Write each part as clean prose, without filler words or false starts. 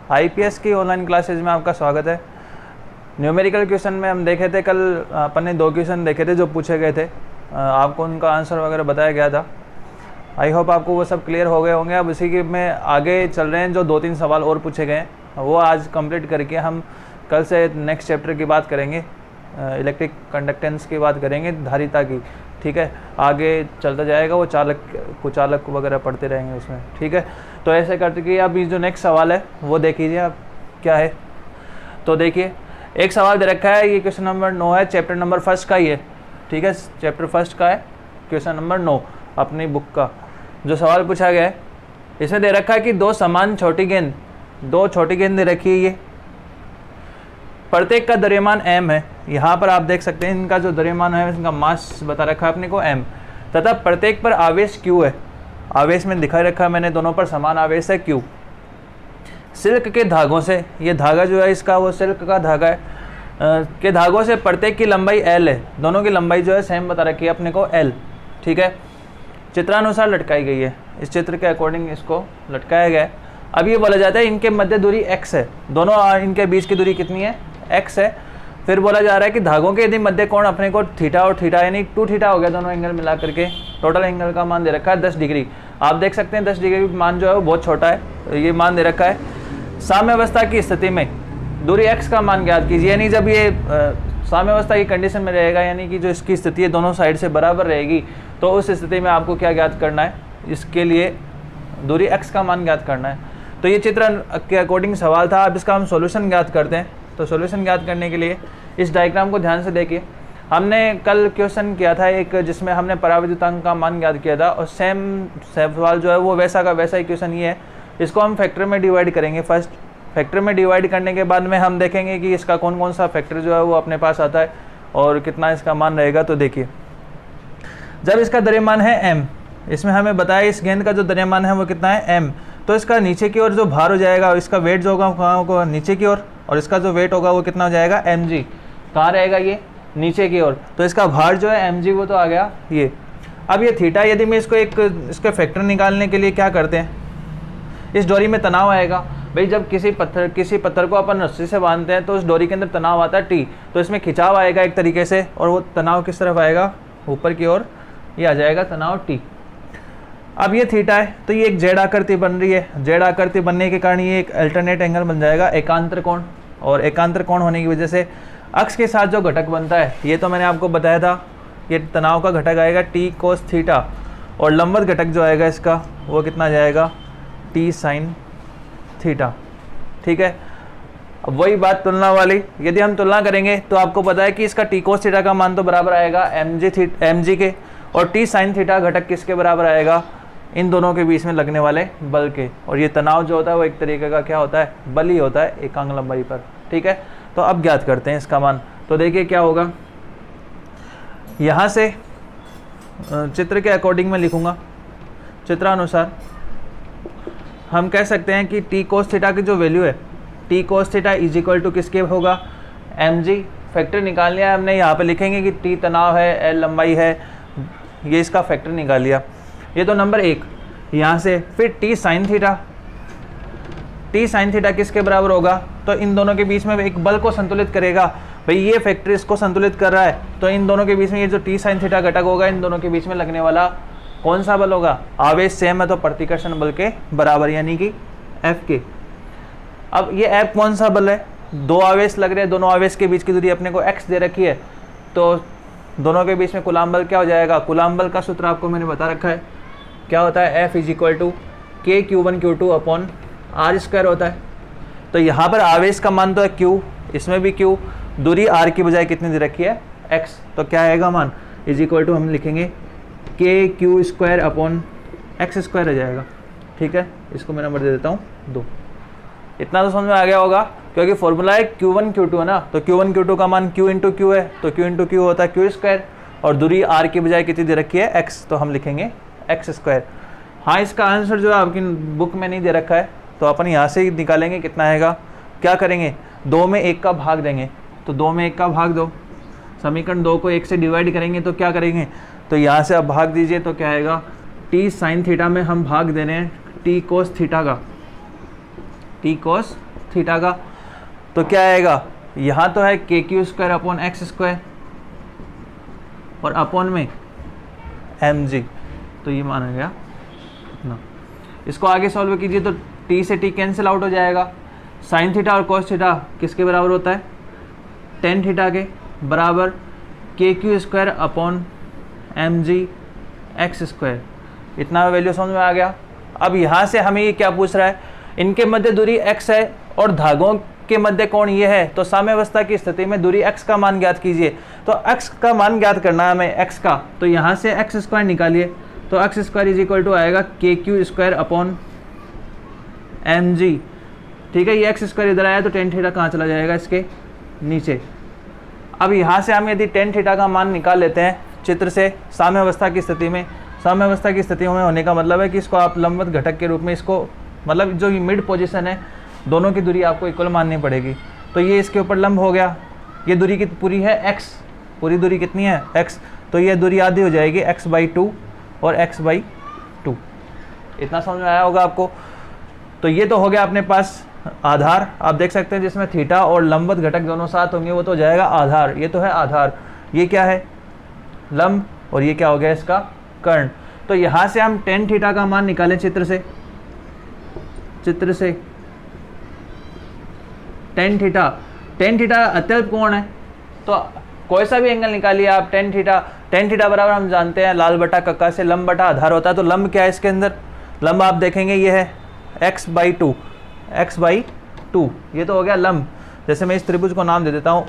IPS की online classes में आपका स्वागत है। न्यूमेरिकल क्वेश्चन में हम देखे थे, कल अपन ने 2 क्वेश्चन देखे थे जो पूछे गए थे, आपको उनका आंसर वगैरह बताया गया था। आई होप आपको वो सब क्लियर हो गए होंगे। अब इसी के में आगे चल रहे हैं, जो 2-3 सवाल और पूछे गए हैं वो आज कंप्लीट करके हम कल से नेक्स्ट चैप्टर की बात करेंगे, इलेक्ट्रिक कंडक्टेंस की बात करेंगे, धारिता की। ठीक है, आगे चलता जाएगा, वो चालक कुचालक वगैरह पढ़ते रहेंगे उसमें। ठीक है, तो ऐसे करते कि अब ये जो नेक्स्ट सवाल है वो देख लीजिए आप क्या है। तो देखिए, एक सवाल दे रखा है, ये क्वेश्चन नंबर 9 है, चैप्टर नंबर 1 का ही है। ठीक है, चैप्टर 1 का है, क्वेश्चन नंबर 9 अपनी बुक का जो सवाल पूछा गया है। इसमें दे रखा है कि 2 समान छोटी गेंद, 2 छोटी गेंद दे रखी है, ये प्रत्येक का द्रव्यमान m है। यहाँ पर आप देख सकते हैं इनका जो द्रव्यमान है, इनका मास बता रखा है अपने को m, तथा प्रत्येक पर आवेश q है। आवेश में दिखा रखा है मैंने, दोनों पर समान आवेश है q। सिल्क के धागों से, ये धागा जो है इसका वो सिल्क का धागा है, के धागों से प्रत्येक की लंबाई l है। दोनों की लंबाई जो है सेम बता रखी है अपने को l। ठीक है, चित्रानुसार लटकाई गई है, इस चित्र के अकॉर्डिंग इसको लटकाया गया है। अब ये बोला जाता है इनके मध्य दूरी x है, दोनों इनके बीच की दूरी कितनी है, x है। फिर बोला जा रहा है कि धागों के यदि मध्य कोण अपने को थीटा और थीटा यानी 2 थीटा हो गया, दोनों एंगल मिला करके टोटल एंगल का मान दे रखा है 10 डिग्री। आप देख सकते हैं 10 डिग्री मान जो है वो बहुत छोटा है, ये मान दे रखा है। साम्यावस्था की स्थिति में दूरी x का मान ज्ञात कीजिए, यानी जब ये साम्यावस्था की कंडीशन में रहेगा, यानी कि जो इसकी स्थिति है दोनों साइड से बराबर रहेगी, तो उस स्थिति में आपको क्या ज्ञात करना है, इसके लिए दूरी x का मान ज्ञात करना है। तो ये चित्र के अकॉर्डिंग सवाल था। अब इसका हम सॉल्यूशन ज्ञात करते हैं। तो सॉल्यूशन ज्ञात करने के लिए इस डायग्राम को ध्यान से देखिए। हमने कल क्वेश्चन किया था एक, जिसमें हमने पराविद्युतांक का मान ज्ञात किया था, और सेम सवाल जो है वो वैसा का वैसा ही क्वेश्चन ये है। इसको हम फैक्टर में डिवाइड करेंगे। फर्स्ट फैक्टर में डिवाइड करने के बाद में हम देखेंगे कि इसका कौन कौन सा फैक्टर जो है वो अपने पास आता है और कितना इसका मान रहेगा। तो देखिए, जब इसका द्रव्यमान है m, इसमें हमें बताया इस गेंद का जो द्रव्यमान है वो कितना है m, तो इसका नीचे की ओर जो भार हो जाएगा, इसका वेट जो होगा कहाँ होगा, नीचे की ओर, और इसका जो वेट होगा वो कितना हो जाएगा mg। कहाँ रहेगा ये, नीचे की ओर। तो इसका भार जो है mg वो तो आ गया ये। अब ये थीटा, यदि मैं इसको इसके फैक्टर निकालने के लिए क्या करते हैं, इस डोरी में तनाव आएगा। भाई जब किसी पत्थर को अपन रस्सी से बांधते हैं तो उस डोरी के अंदर तनाव आता है T, तो इसमें खिंचाव आएगा एक तरीके से, और वो तनाव किस तरफ आएगा, ऊपर की ओर, ये आ जाएगा तनाव T। अब ये थीटा है तो ये एक जेड आकृति बन रही है। जेड आकृति बनने के कारण ये एक अल्टरनेट एंगल बन जाएगा, एकांतर कोण। और एकांतर कोण होने की वजह से अक्ष के साथ जो घटक बनता है, ये तो मैंने आपको बताया था, ये तनाव का घटक आएगा T cos थीटा, और लंबवत घटक जो आएगा इसका वो कितना जाएगा, T sin थीटा। ठीक है, अब वही बात तुलना वाली, यदि हम तुलना करेंगे तो आपको पता है कि इसका T cos थीटा का मान तो बराबर आएगा mg के, और T sin थीटा घटक किसके बराबर आएगा, इन दोनों के बीच में लगने वाले बल के। और ये तनाव जो होता है वो एक तरीके का क्या होता है, बल ही होता है एकांक लंबाई पर। ठीक है, तो अब ज्ञात करते हैं इसका मान। तो देखिए क्या होगा, यहाँ से चित्र के अकॉर्डिंग मैं लिखूँगा, चित्रानुसार हम कह सकते हैं कि T cos थीटा की जो वैल्यू है, T cos theta is equal to किसके होगा, mg। फैक्टर निकाल लिया हमने, यहाँ पे लिखेंगे कि T तनाव है, L लंबाई है, ये इसका फैक्टर निकाल लिया। ये तो नंबर 1। यहाँ से फिर T sin theta, T sin theta किसके बराबर होगा, तो इन दोनों के बीच में एक बल को संतुलित करेगा। भाई ये फैक्टर इसको संतुलित कर रहा है, तो इन दोनों के बीच में ये जो T sin थीटा घटक होगा, इन दोनों के बीच में लगने वाला कौन सा बल होगा, आवेश सेम है तो प्रतिकर्षण बल के बराबर, यानी कि F के। अब ये F कौन सा बल है, 2 आवेश लग रहे हैं, दोनों आवेश के बीच की दूरी अपने को x दे रखी है, तो दोनों के बीच में कूलाम बल क्या हो जाएगा। कूलाम बल का सूत्र आपको मैंने बता रखा है, क्या होता है, F is equal to KQ1Q2 upon R² होता है। तो यहाँ पर आवेश का मान तो है Q, इसमें भी Q, दूरी R की बजाय कितनी दे रखी है, x, तो क्या आएगा मान, इज इक्वल टू हम लिखेंगे KQ² अपॉन x² आ जाएगा। ठीक है, इसको मैं नंबर दे देता हूँ 2। इतना तो समझ में आ गया होगा, क्योंकि फॉर्मूला है Q1 Q2 है ना, तो Q1 Q2 का मान Q इंटू Q है, तो Q इंटू Q होता है Q², और दूरी R की बजाय कितनी दे रखी है, x, तो हम लिखेंगे x²। हाँ, इसका आंसर जो है आपकी बुक में नहीं दे रखा है, तो अपन यहाँ से ही निकालेंगे कितना आएगा। क्या करेंगे, 2 में 1 का भाग देंगे, तो 2 में 1 का भाग दो, समीकरण 2 को 1 से डिवाइड करेंगे तो क्या करेंगे, तो यहाँ से अब भाग दीजिए, तो क्या आएगा, T sin थीटा में हम भाग दे रहे हैं T cos थीटा का, T cos थीटा का, तो क्या आएगा, यहाँ तो है के Q square upon X square और अपॉन में एम जी, तो ये माना गया ना। इसको आगे सॉल्व कीजिए तो टी से टी कैंसिल आउट हो जाएगा। साइन थीटा और कॉस थीटा किसके बराबर होता है, टेन थीटा के बराबर K Q square upon M G X square. इतना वैल्यू समझ में आ गया। अब यहाँ से हमें ये क्या पूछ रहा है, इनके मध्य दूरी x है और धागों के मध्य कोण ये है, तो साम्यावस्था की स्थिति में दूरी x का मान ज्ञात कीजिए। तो x का मान ज्ञात करना है हमें x का, तो यहाँ से एक्स स्क्वायर निकालिए, तो x square is equal to आएगा K Q square upon M G. ठीक है, ये एक्स स्क्वायर इधर आया तो टेन थीटा कहाँ चला जाएगा, इसके नीचे। अब यहाँ से हम यदि टेन थीटा का मान निकाल लेते हैं चित्र से साम्यावस्था की स्थिति में, साम्यावस्था की स्थिति में होने का मतलब है कि इसको आप लंबवत घटक के रूप में, इसको मतलब जो मिड पोजीशन है दोनों की दूरी आपको इक्वल माननी पड़ेगी। तो ये इसके ऊपर लंब हो गया, ये दूरी की पूरी है x, पूरी दूरी कितनी है x, तो ये दूरी आधी हो जाएगी x/2 और x/2। इतना समझ में आया होगा आपको। तो ये तो हो गया अपने पास आधार, आप देख सकते हैं जिसमें थीटा और लंबवत घटक दोनों साथ होंगे, वो तो जाएगा आधार। ये तो है आधार, ये क्या है लंब, और ये क्या हो गया इसका कर्ण। तो यहाँ से हम टेन थीटा का मान निकालें चित्र से, चित्र से टेन थीटा अत्यल्प कोण है, तो कोई सा भी एंगल निकालिए आप। टेन थीटा बराबर हम जानते हैं लाल बटा कक्का से लंब बटा आधार होता है। तो लंब क्या है इसके अंदर, लंब आप देखेंगे ये है x/2, x/2, ये तो हो गया लंब। जैसे मैं इस त्रिभुज को नाम दे देता हूँ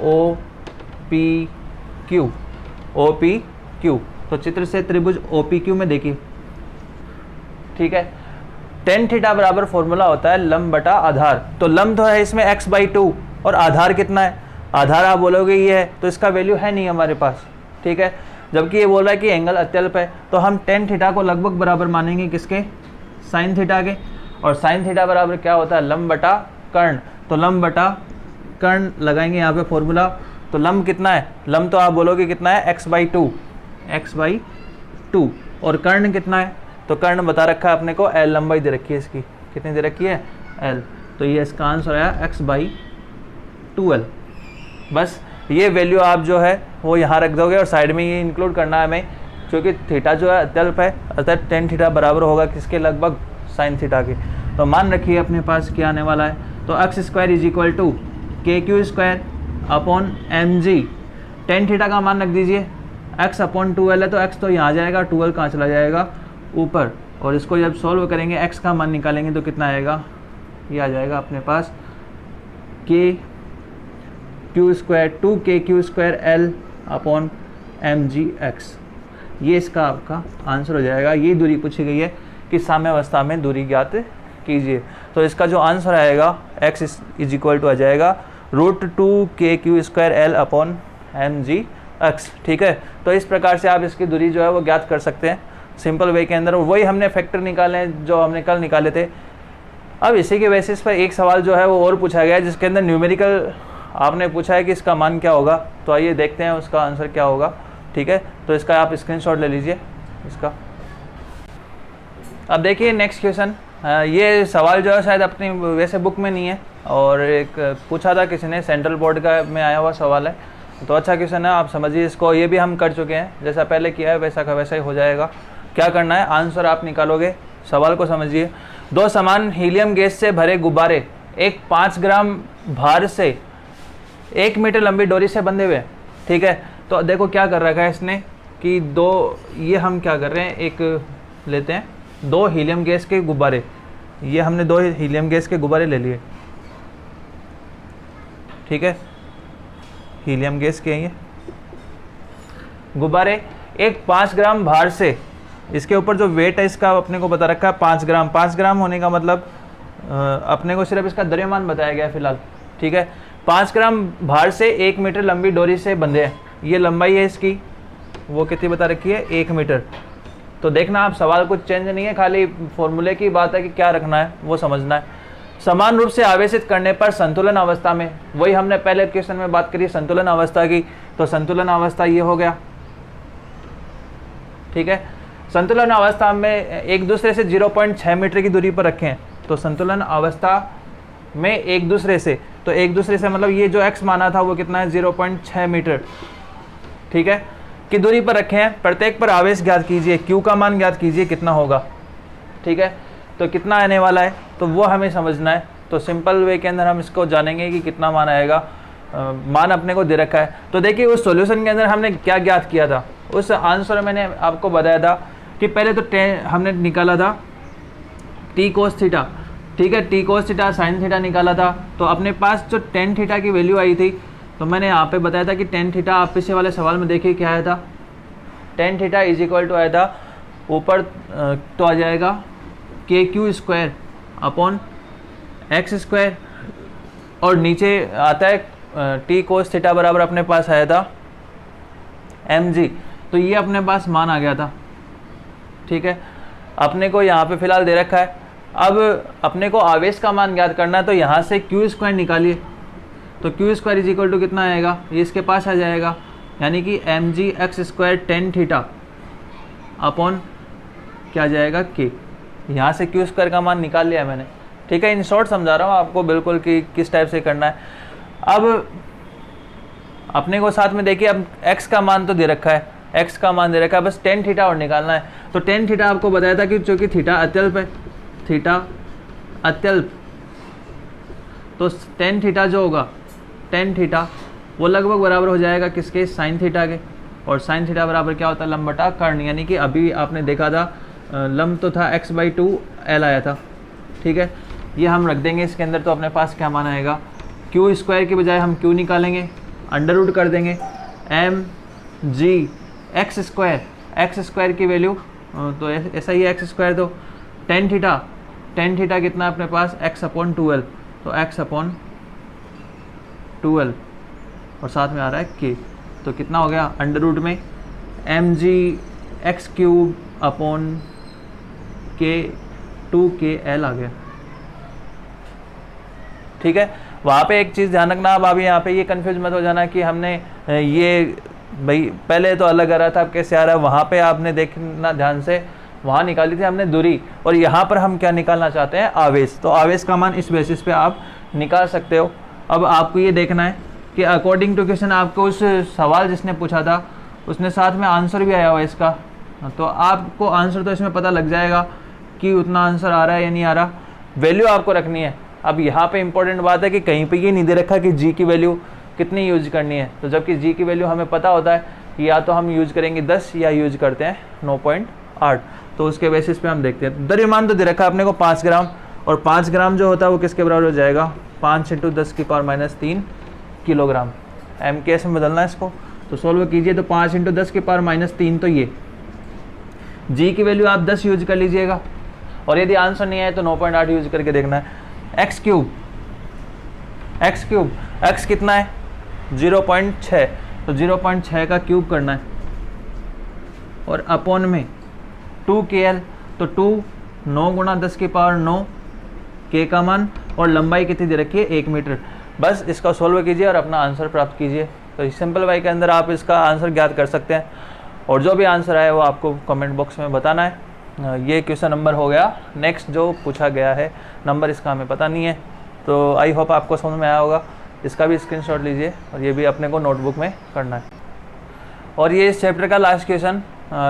OPQ, तो चित्र से त्रिभुज OPQ में देखिए। ठीक है, टेन थीटा बराबर फॉर्मूला होता है लंब बटा आधार। तो लंब तो है इसमें x/2 और आधार कितना है, आधार आप बोलोगे ये है, तो इसका वैल्यू है नहीं हमारे पास। ठीक है, जबकि ये बोल रहा है कि एंगल अत्यल्प है, तो हम टेन थीटा को लगभग बराबर मानेंगे किसके, साइन थीटा के। और साइन थीटा बराबर क्या होता है, लंब बटा कर्ण। तो लंब बटा कर्ण लगाएंगे यहाँ पे फॉर्मूला। तो लंब कितना है, लंब तो आप बोलोगे कितना है x/2 और कर्ण कितना है, तो कर्ण बता रखा है अपने को l, लंबाई दे रखी है इसकी, कितनी दे रखी है l, तो ये इसका आंसर आया x/2l। बस ये वैल्यू आप जो है वो यहाँ रख दोगे और साइड में ये इंक्लूड करना है हमें, क्योंकि थीटा जो है अत्यल्प है, अर्थात टेन थीटा बराबर होगा किसके, लगभग साइन थीटा के। तो मान रखिए अपने पास क्या आने वाला है, तो x square is equal to k Q square upon M g. Tan theta का मान रख दीजिए, x/2l है तो x तो यहाँ जाएगा, 2l कहाँ चला जाएगा ऊपर, और इसको जब सॉल्व करेंगे x का मान निकालेंगे तो कितना आएगा, ये आ जाएगा अपने पास के Q square 2kq²l upon mgx। ये इसका आपका आंसर हो जाएगा। ये दूरी पूछी गई है कि साम्यावस्था में दूरी ज्ञात कीजिए, तो इसका जो आंसर आएगा x इज इक्वल टू आ जाएगा √2kq²l अपॉन mgx। ठीक है, तो इस प्रकार से आप इसकी दूरी जो है वो ज्ञात कर सकते हैं सिंपल वे के अंदर। वही हमने फैक्टर निकाले हैं जो हमने कल निकाले थे। अब इसी के बेसिस पर एक सवाल जो है वो और पूछा गया है, जिसके अंदर न्यूमेरिकल आपने पूछा है कि इसका मान क्या होगा, तो आइए देखते हैं उसका आंसर क्या होगा। ठीक है, तो इसका आप स्क्रीनशॉट ले लीजिए इसका। अब देखिए नेक्स्ट क्वेश्चन, ये सवाल जो है शायद अपनी वैसे बुक में नहीं है, और एक पूछा था किसी ने, सेंट्रल बोर्ड का में आया हुआ सवाल है, तो अच्छा क्वेश्चन है, आप समझिए इसको। ये भी हम कर चुके हैं, जैसा पहले किया है वैसा का वैसा ही हो जाएगा। क्या करना है, आंसर आप निकालोगे, सवाल को समझिए। दो समान हीलियम गैस से भरे गुब्बारे एक 5 ग्राम भार से 1 मीटर लंबी डोरी से बंधे हुए। ठीक है, तो देखो क्या कर रखा है इसने कि दो, ये हम क्या कर रहे हैं, एक लेते हैं 2 हीलियम गैस के गुब्बारे, ये हमने 2 हीलियम गैस के गुब्बारे ले लिए। ठीक है, हीलियम गैस के ये गुब्बारे एक 5 ग्राम भार से, इसके ऊपर जो वेट है इसका अपने को बता रखा है 5 ग्राम। 5 ग्राम होने का मतलब अपने को सिर्फ इसका द्रव्यमान बताया गया है फिलहाल। ठीक है, 5 ग्राम भार से 1 मीटर लंबी डोरी से बंधे हैं। ये लंबाई है इसकी, वो कितनी बता रखी है, 1 मीटर। तो देखना आप, सवाल कुछ चेंज नहीं है, खाली फॉर्मूले की बात है कि क्या रखना है वो समझना है। समान रूप से आवेशित करने पर संतुलन अवस्था में, वही हमने पहले क्वेश्चन में बात करी संतुलन अवस्था की, तो संतुलन अवस्था ये हो गया। ठीक है, संतुलन अवस्था में एक दूसरे से 0.6 मीटर की दूरी पर रखें, तो संतुलन अवस्था में एक दूसरे से, तो एक दूसरे से मतलब ये जो x माना था वो कितना है 0.6 मीटर, ठीक है, की दूरी पर रखे हैं। प्रत्येक पर आवेश ज्ञात कीजिए, q का मान ज्ञात कीजिए कितना होगा, ठीक है। तो कितना आने वाला है तो वो हमें समझना है। तो सिंपल वे के अंदर हम इसको जानेंगे कि कितना मान आएगा। मान अपने को दे रखा है। तो देखिए उस सॉल्यूशन के अंदर हमने क्या ज्ञात किया था, उस आंसर मैंने आपको बताया था कि पहले तो हमने निकाला था t cos थीटा, ठीक है, t cos theta sin theta निकाला था। तो अपने पास जो tan थीटा की वैल्यू आई थी, तो मैंने यहाँ पे बताया था कि tan थीटा, आप पीछे वाले सवाल में देखिए क्या आया था, tan theta is equal to आया था ऊपर तो आ जाएगा KQ square upon X square, और नीचे आता है t cos थीटा बराबर अपने पास आया था mg। तो ये अपने पास मान आ गया था, ठीक है। अपने को यहाँ पे फिलहाल दे रखा है। अब अपने को आवेश का मान ज्ञात करना है, तो यहाँ से q स्क्वायर निकालिए। तो q square is equal to कितना आएगा, ये इसके पास आ जाएगा, यानी कि mg x square tan theta upon क्या जाएगा k। यहाँ से q स्क्वायर का मान निकाल लिया मैंने, ठीक है। इन शॉर्ट समझा रहा हूँ आपको बिल्कुल कि किस टाइप से करना है। अब अपने को साथ में देखिए, अब x का मान तो दे रखा है, x का मान दे रखा है, बस tan थीटा और निकालना है। तो tan थीटा आपको बताया था कि चूँकि थीटा अत्यल्प है, थीटा अत्यल्प, तो tan थीटा जो होगा, tan थीटा वो लगभग बराबर हो जाएगा किसके, sin थीटा के। और sin थीटा बराबर क्या होता है, लंब बटा कर्ण, यानी कि अभी आपने देखा था लंब तो था x/2 l आया था, ठीक है। ये हम रख देंगे इसके अंदर। तो अपने पास क्या मान आएगा, q स्क्वायर के बजाय हम q निकालेंगे, अंडर रूट कर देंगे mg एक्स स्क्वायर की वैल्यू, तो ऐसा ही है एक्स स्क्वायर। तो tan थीटा कितना है अपने पास, x/2l, तो x/2l और साथ में आ रहा है k। तो कितना हो गया, अंडर रूट में mg x³ upon k 2kl आ गया, ठीक है। वहाँ पे एक चीज़ ध्यान रखना, अब अभी यहाँ पे ये कंफ्यूज मत हो जाना कि हमने ये भाई पहले तो अलग आ रहा था, अब कैसे आ रहा है। वहाँ पे आपने देखना ध्यान से, वहाँ निकाली थी हमने दूरी, और यहाँ पर हम क्या निकालना चाहते हैं, आवेश। तो आवेश का मान इस बेसिस पे आप निकाल सकते हो। अब आपको ये देखना है कि अकॉर्डिंग टू क्वेश्चन, आपको उस सवाल जिसने पूछा था उसने साथ में आंसर भी आया हुआ इसका, तो आपको आंसर तो इसमें पता लग जाएगा कि उतना आंसर आ रहा है या नहीं आ रहा। वैल्यू आपको रखनी है। अब यहाँ पे इंपॉर्टेंट बात है कि कहीं पे ये नहीं दे रखा कि जी की वैल्यू कितनी यूज करनी है। तो जबकि जी की वैल्यू हमें पता होता है कि या तो हम यूज करेंगे 10 या यूज करते हैं 9.8। तो उसके बेसिस पे हम देखते हैं। द्रव्यमान तो दे रखा है अपने को 5 ग्राम, और 5 ग्राम जो होता है वो किसके बराबर हो जाएगा, 5 × 10⁻³ किलोग्राम। MKS में बदलना है इसको, तो सोल्व कीजिए। तो 5 × 10⁻³ तो ये जी की वैल्यू आप 10 यूज कर लीजिएगा, और यदि आंसर नहीं आए तो 9.8 यूज करके देखना है। x³ x कितना है 0.6, तो 0.6 का क्यूब करना है, और अपॉन में 2kl, तो 2 9 × 10⁻9 k का मान, और लंबाई कितनी दे रखी है 1 मीटर। बस इसका सोल्व कीजिए और अपना आंसर प्राप्त कीजिए। तो सिंपल वाई के अंदर आप इसका आंसर ज्ञात कर सकते हैं, और जो भी आंसर आए वो आपको कमेंट बॉक्स में बताना है। ये क्वेश्चन नंबर हो गया। नेक्स्ट जो पूछा गया है नंबर इसका हमें पता नहीं है, तो आई होप आपको समझ में आया होगा। इसका भी स्क्रीनशॉट लीजिए, और ये भी अपने को नोटबुक में करना है। और ये इस चैप्टर का लास्ट क्वेश्चन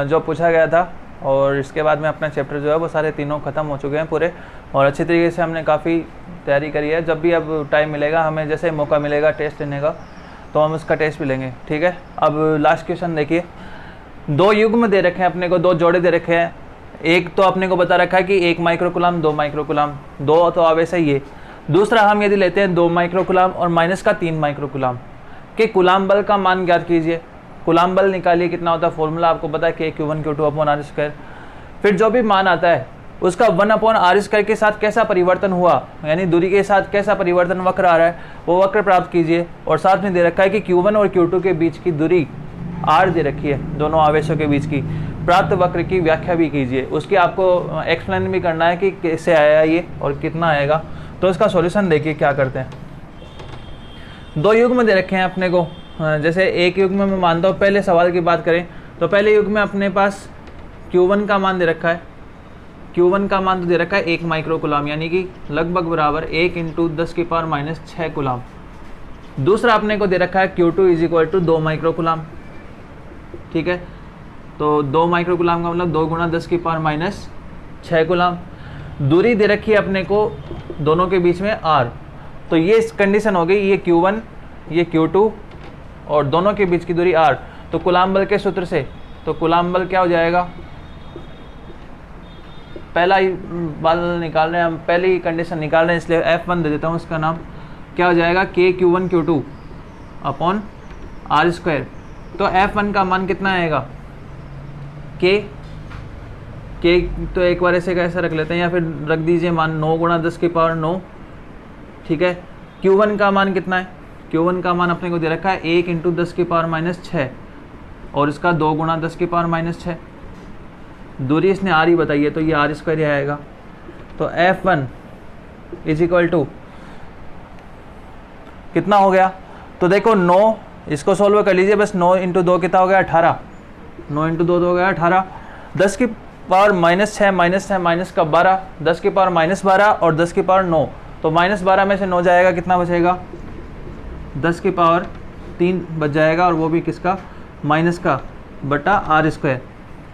जो पूछा गया था, और इसके बाद में अपना चैप्टर जो है वो सारे तीनों ख़त्म हो चुके हैं पूरे, और अच्छी तरीके से हमने काफ़ी तैयारी करी है। जब भी अब टाइम मिलेगा, हमें जैसे मौका मिलेगा टेस्ट लेने का, तो हम उसका टेस्ट भी लेंगे, ठीक है। अब लास्ट क्वेश्चन देखिए। 2 युग्म दे रखे हैं अपने को, 2 जोड़े दे रखे हैं। एक तो अपने को बता रखा है कि 1 माइक्रोकुलाम 2 माइक्रोकुलाम, 2 तो आवेश है ये। दूसरा हम यदि लेते हैं 2 माइक्रोकुलाम और माइनस का 3 माइक्रोकुलाम के कुलाम बल का मान ज्ञात कीजिए। कुलाम बल निकालिए, कितना होता है, फॉर्मूला आपको पता है कि Q1 Q2/r²। फिर जो भी मान आता है उसका 1/r² के साथ कैसा परिवर्तन हुआ, यानी दूरी के साथ कैसा परिवर्तन वक्र आ रहा है, वो वक्र प्राप्त कीजिए। और साथ में दे रखा है कि Q1 और Q2 के बीच की दूरी r दे रखी है, दोनों आवेशों के बीच की। प्राप्त वक्र की व्याख्या भी कीजिए, उसकी आपको एक्सप्लेन भी करना है कि कैसे आया ये और कितना आएगा। तो इसका सॉल्यूशन देखिए क्या करते हैं। 2 युग्म दे रखे हैं अपने को। जैसे एक युग्म में मानता हूँ, पहले सवाल की बात करें तो पहले युग्म में अपने पास Q1 का मान दे रखा है Q1 का मान तो दे रखा है 1 माइक्रो कूलम, यानी कि लगभग बराबर 1 इंटू 10⁻⁶ कूलम। दूसरा अपने को दे रखा है Q2 is equal to 2 micro coulomb, ठीक है। तो 2 माइक्रो कूलम का मतलब 2 गुणा 10⁻⁶ कूलम। दूरी दे रखी है अपने को दोनों के बीच में r, तो ये कंडीशन हो गई, ये Q1 ये Q2 और दोनों के बीच की दूरी r। तो कूलम बल के सूत्र से, तो कूलम बल क्या हो जाएगा, पहला ही बल निकाल रहे हैं हम, पहली कंडीशन निकाल रहे हैं, इसलिए F1 दे देता हूँ, उसका नाम क्या हो जाएगा KQ1 Q2 अपॉन r²। तो F1 का मान कितना आएगा, K तो एक बार ऐसे कैसे रख लेते हैं, या फिर रख दीजिए मान 9 गुणा 10⁹, ठीक है। Q1 का मान कितना है, Q1 का मान अपने को दे रखा है 1 इंटू 10⁻⁶ और इसका 2 गुणा 10⁻⁶। दूरी इसने r ही बताई है, तो ये r² ही आएगा। तो F1 इज इक्वल टू कितना हो गया, तो देखो 9, इसको सॉल्व कर लीजिए बस, 9 इंटू 2 कितना हो गया 18, 9 इंटू 2 हो गया 18, 10⁻⁻⁶ माइनस है माइनस का 12, 10⁻⁻12 और 10⁻9, तो -12 में से 9 जाएगा, कितना बचेगा 10⁻3 बच जाएगा, और वो भी किसका, माइनस का बटा r²,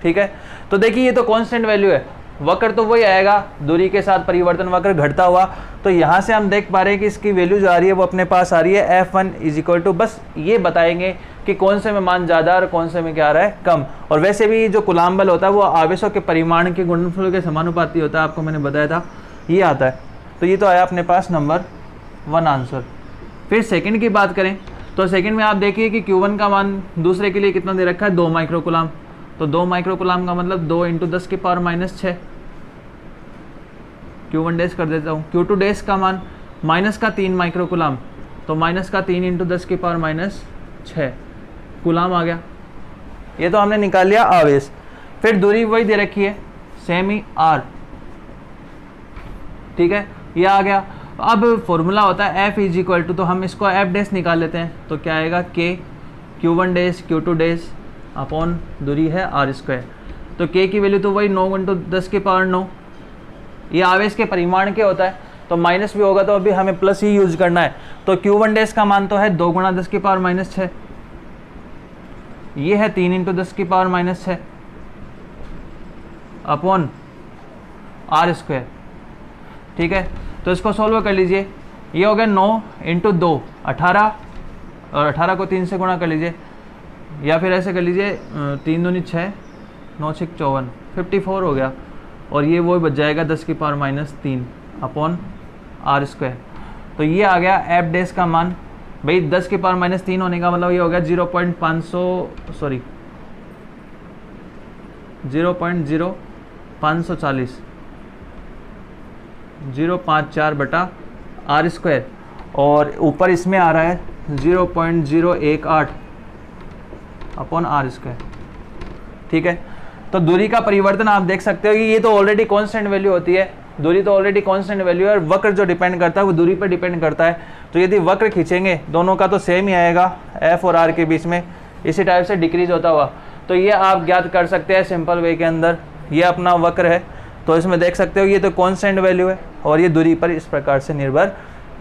ठीक है। तो देखिए ये तो कांस्टेंट वैल्यू है, वक्र तो वही आएगा, दूरी के साथ परिवर्तन वक्र घटता हुआ। तो यहाँ से हम देख पा रहे हैं कि इसकी वैल्यू जो आ रही है वो अपने पास आ रही है F1 इज इक्वल टू, बस ये बताएंगे कि कौन से में मान ज़्यादा और कौन से में क्या आ रहा है कम। और वैसे भी जो कूलम बल होता है वो आवेशों के परिमाण के गुणनफल के समानुपाती होता है, आपको मैंने बताया था, ये आता है। तो ये तो आया अपने पास नंबर 1 आंसर। फिर सेकंड की बात करें तो सेकंड में आप देखिए कि Q1 का मान दूसरे के लिए कितना दे रखा है, 2 माइक्रो कूलम। तो 2 माइक्रो कूलम का मतलब 2 इंटू 10⁻⁶, Q1 डैश कर देता हूँ। Q2 डैश का मान माइनस का 3 माइक्रो कूलम, तो माइनस का 3 इंटू 10⁻⁶ कूलम आ गया। ये तो हमने निकाल लिया आवेश। फिर दूरी वही दे रखी है, सेम ही r, ठीक है, ये आ गया। अब फॉर्मूला होता है F इज इक्वल टू, तो हम इसको F डैश निकाल लेते हैं, तो क्या आएगा K Q1 dash Q2 dash upon दूरी है r²। तो K की वैल्यू तो वही 9 इंटू 10⁻⁹, ये आवेश के परिमाण के होता है, तो माइनस भी होगा तो अभी हमें प्लस ही यूज करना है। तो Q1 डैश का मान तो है 2 गुणा 10⁻⁶, ये है 3 इंटू 10⁻⁶ अपॉन r², ठीक है। तो इसको सोल्व कर लीजिए, ये हो गया 9 इंटू 2 18, और 18 को 3 से गुणा कर लीजिए, या फिर ऐसे कर लीजिए 3 दूनी 6, 9 6 54, 54 हो गया, और ये वो बच जाएगा 10⁻³ अपॉन r²। तो ये आ गया F डैश का मान। भाई 10⁻³ होने का मतलब ये हो गया 0.0540 054 बटा r², और ऊपर इसमें आ रहा है 0.018 अपॉन r², ठीक है। तो दूरी का परिवर्तन आप देख सकते हो कि ये तो ऑलरेडी कांस्टेंट वैल्यू होती है, दूरी तो ऑलरेडी कांस्टेंट वैल्यू है, और वक्र जो डिपेंड करता है वो दूरी पर डिपेंड करता है। तो यदि वक्र खींचेंगे दोनों का तो सेम ही आएगा, F और R के बीच में इसी टाइप से डिक्रीज होता हुआ। तो ये आप ज्ञात कर सकते हैं सिंपल वे के अंदर। ये अपना वक्र है, तो इसमें देख सकते हो ये तो कांस्टेंट वैल्यू है, और ये दूरी पर इस प्रकार से निर्भर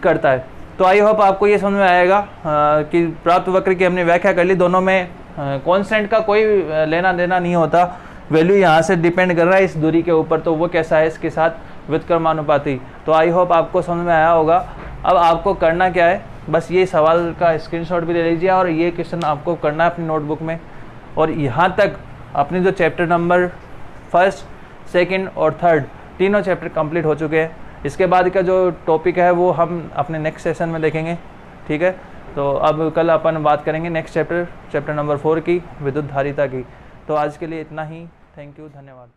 करता है। तो आई होप आपको ये समझ में आएगा कि प्राप्त वक्र की हमने व्याख्या कर ली। दोनों में कांस्टेंट का कोई लेना देना नहीं होता, वैल्यू यहाँ से डिपेंड कर रहा है इस दूरी के ऊपर, तो वो कैसा है इसके साथ व्युत्क्रमानुपाती। तो आई होप आपको समझ में आया होगा। अब आपको करना क्या है, बस ये सवाल का स्क्रीनशॉट भी ले लीजिए, और ये क्वेश्चन आपको करना है अपनी नोटबुक में। और यहाँ तक अपने जो चैप्टर नंबर 1, 2 और 3 तीनों चैप्टर कंप्लीट हो चुके हैं। इसके बाद का जो टॉपिक है वो हम अपने नेक्स्ट सेशन में देखेंगे, ठीक है। तो अब कल अपन बात करेंगे नेक्स्ट चैप्टर नंबर 4 की, विद्युत धारिता की। तो आज के लिए इतना ही। थैंक यू, धन्यवाद।